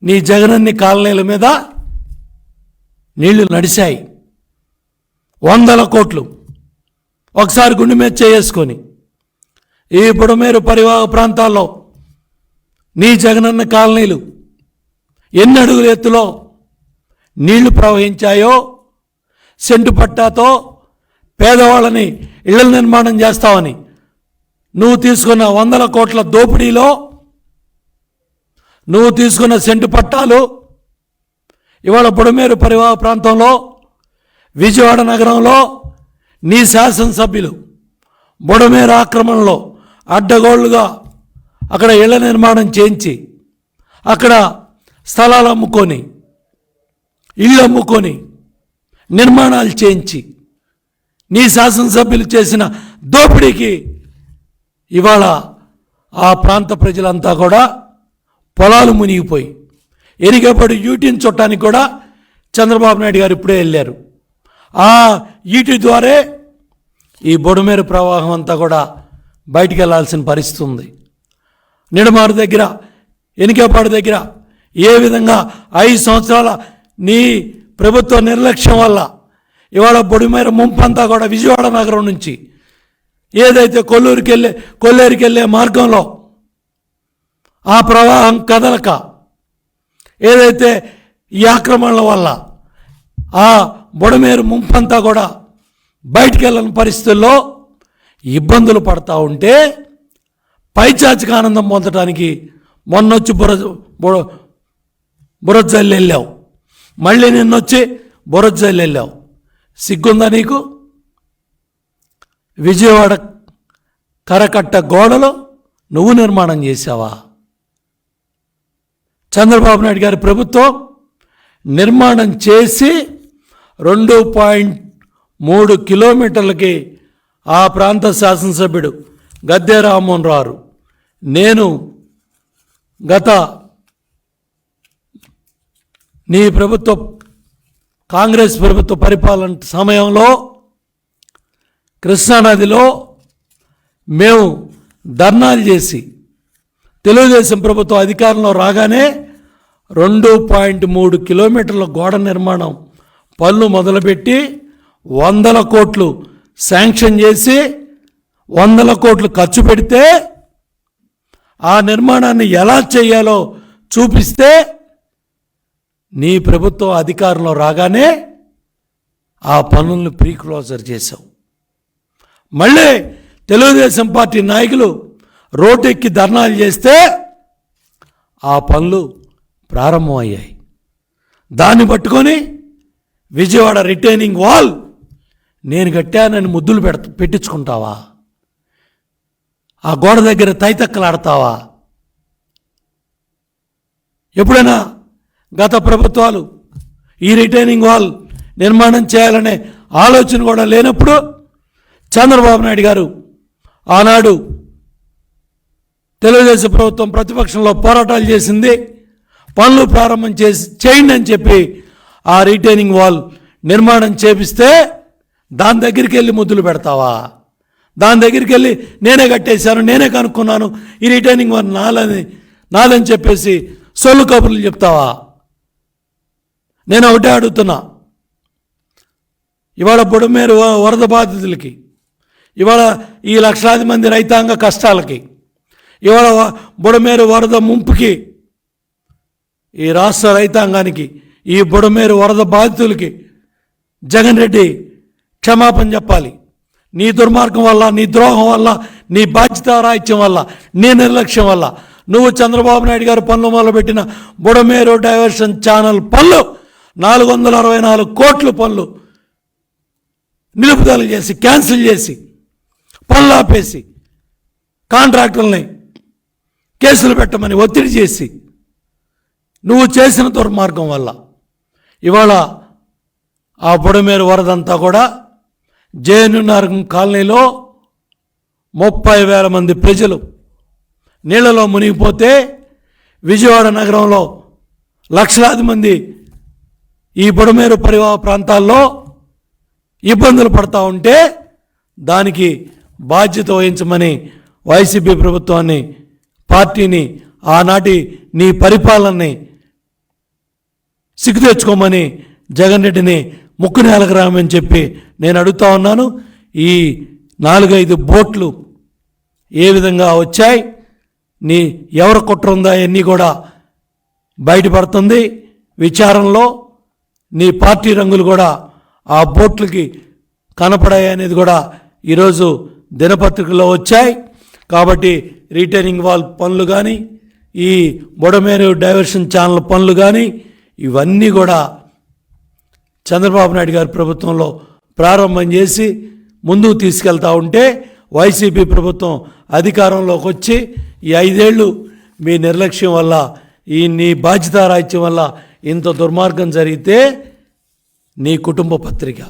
నీ జగనన్ని కాలనీల మీద నీళ్లు నడిచాయి. 100 కోట్లు ఒకసారి గుండె మీద చేసుకొని ఈ బుడమేరు పరివాహక ప్రాంతాల్లో నీ జగనన్న కాలనీలు ఎన్ని అడుగుల ఎత్తులో నీళ్లు ప్రవహించాయో, సెంటు పట్టాతో పేదవాళ్ళని ఇళ్ల నిర్మాణం చేస్తామని నువ్వు తీసుకున్న 100 కోట్ల దోపిడీలో నువ్వు తీసుకున్న సెంటు పట్టాలు ఇవాళ బుడమేరు పరివాహక ప్రాంతంలో విజయవాడ నగరంలో నీ శాసనసభ్యులు బుడమేరు ఆక్రమణలో అడ్డగోళ్లుగా అక్కడ ఇళ్ల నిర్మాణం చేయించి అక్కడ స్థలాలు అమ్ముకొని ఇళ్ళు అమ్ముకొని నిర్మాణాలు చేయించి నీ శాసనసభ్యులు చేసిన దోపిడీకి ఇవాళ ఆ ప్రాంత ప్రజలంతా కూడా పొలాలు మునిగిపోయి ఎరిగబడి యూటీని చుట్టానికి కూడా చంద్రబాబు నాయుడు గారు ఇప్పుడే వెళ్ళారు. ఆ ఈటీ ద్వారే ఈ బుడమేరు ప్రవాహం అంతా కూడా బయటికి వెళ్ళాల్సిన పరిస్థితి ఉంది. నిడమారు దగ్గర, ఎనికేపాడు దగ్గర ఏ విధంగా 5 సంవత్సరాల నీ ప్రభుత్వ నిర్లక్ష్యం వల్ల ఇవాళ బుడమేరు ముంపంతా కూడా విజయవాడ నగరం నుంచి ఏదైతే కొల్లేరుకి వెళ్ళే మార్గంలో ఆ ప్రవాహం కదలక ఏదైతే ఈ ఆక్రమణల వల్ల ఆ బుడమేరు ముంపంతా కూడా బయటికి వెళ్ళని పరిస్థితుల్లో ఇబ్బందులు పడతా ఉంటే పైచాచిక ఆనందం పొందడానికి మొన్నొచ్చి బురజల్లి వెళ్ళావు, మళ్ళీ నిన్నొచ్చి బురజల్లి వెళ్ళావు. సిగ్గుందా నీకు? విజయవాడ కరకట్ట గోడలో నువ్వు నిర్మాణం చేశావా? చంద్రబాబు నాయుడు గారి ప్రభుత్వం నిర్మాణం చేసి 2.3 కిలోమీటర్లకి ఆ ప్రాంత శాసనసభ్యుడు గద్దె రామ్మోహన్ రావు నేను గత నీ ప్రభుత్వ కాంగ్రెస్ ప్రభుత్వ పరిపాలన సమయంలో కృష్ణానదిలో మేము ధర్నాలు చేసి తెలుగుదేశం ప్రభుత్వం అధికారంలో రాగానే 2.3 కిలోమీటర్ల గోడ నిర్మాణం పనులు మొదలుపెట్టి 100 కోట్లు శాంక్షన్ చేసి 100 కోట్లు ఖర్చు పెడితే ఆ నిర్మాణాన్ని ఎలా చేయాలో చూపిస్తే నీ ప్రభుత్వం అధికారంలో రాగానే ఆ పనులను ప్రీ క్లోజర్ చేశావు. మళ్ళీ తెలుగుదేశం పార్టీ నాయకులు రోడ్డెక్కి ధర్నాలు చేస్తే ఆ పనులు ప్రారంభమయ్యాయి. దాన్ని పట్టుకొని విజయవాడ రిటైనింగ్ వాల్ నేను కట్టానని ముద్దులు పెట్టించుకుంటావా? ఆ గోడ దగ్గర తైతక్కలాడతావా? ఎప్పుడైనా గత ప్రభుత్వాలు ఈ రిటైనింగ్ వాల్ నిర్మాణం చేయాలనే ఆలోచన కూడా లేనప్పుడు చంద్రబాబు నాయుడు గారు ఆనాడు తెలుగుదేశం ప్రభుత్వం ప్రతిపక్షంలో పోరాటాలు చేసింది, పనులు ప్రారంభం చేయండి అని చెప్పి ఆ రిటైనింగ్ వాల్ నిర్మాణం చేపిస్తే దాని దగ్గరికి వెళ్ళి ముద్దులు పెడతావా? దాని దగ్గరికి వెళ్ళి నేనే కట్టేశాను, నేనే కనుక్కున్నాను, ఈ రిటైనింగ్ వాల్ నాదని చెప్పేసి సొల్లు కబుర్లు చెప్తావా? నేను ఒకటే అడుగుతున్నా, ఇవాళ బుడమేరు వరద బాధితులకి, ఇవాళ ఈ లక్షలాది మంది రైతాంగ కష్టాలకి, ఇవాళ బుడమేరు వరద ముంపుకి, ఈ రాష్ట్ర రైతాంగానికి, ఈ బుడమేరు వరద బాధితులకి జగన్ రెడ్డి క్షమాపణ చెప్పాలి. నీ దుర్మార్గం వల్ల, నీ ద్రోహం వల్ల, నీ బాధ్యతారాహిత్యం వల్ల, నీ నిర్లక్ష్యం వల్ల నువ్వు చంద్రబాబు నాయుడు గారు పనులు మొదలుపెట్టిన బుడమేరు డైవర్షన్ ఛానల్ పనులు 464 కోట్ల పనులు నిలుపుదల చేసి, క్యాన్సిల్ చేసి, పనులు ఆపేసి, కాంట్రాక్టర్లని కేసులు పెట్టమని ఒత్తిడి చేసి నువ్వు చేసిన దుర్మార్గం వల్ల ఇవాళ ఆ బుడమేరు వరదంతా కూడా జేఎన్యూఆర్ కాలనీలో 30,000 మంది ప్రజలు నీళ్లలో మునిగిపోతే విజయవాడ నగరంలో లక్షలాది మంది ఈ బుడమేరు పరివాహక ప్రాంతాల్లో ఇబ్బందులు పడతా ఉంటే దానికి బాధ్యత వహించమని వైసీపీ ప్రభుత్వాన్ని, పార్టీని, ఆనాటి నీ పరిపాలనని సిగ్గు తెచ్చుకోమని జగన్ రెడ్డిని ముక్కు నేలకు రామని చెప్పి నేను అడుగుతా ఉన్నాను. ఈ 4-5 బోట్లు ఏ విధంగా వచ్చాయి, నీ ఎవరు కుట్ర ఉందా అన్నీ కూడా బయటపడుతుంది విచారణలో. నీ పార్టీ రంగులు కూడా ఆ బోట్లకి కనపడాయి అనేది కూడా ఈరోజు దినపత్రికల్లో వచ్చాయి. కాబట్టి రిటైనింగ్ వాల్ పనులు కానీ, ఈ బుడమేరు డైవర్షన్ ఛానల్ పనులు కానీ, ఇవన్నీ కూడా చంద్రబాబు నాయుడు గారి ప్రభుత్వంలో ప్రారంభం చేసి ముందుకు తీసుకెళ్తా ఉంటే, వైసీపీ ప్రభుత్వం అధికారంలోకి వచ్చి ఈ 5 ఏళ్ళు మీ నిర్లక్ష్యం వల్ల, ఈ నీ బాధ్యతారాహిత్యం వల్ల ఇంత దుర్మార్గం జరిగితే నీ కుటుంబ పత్రిక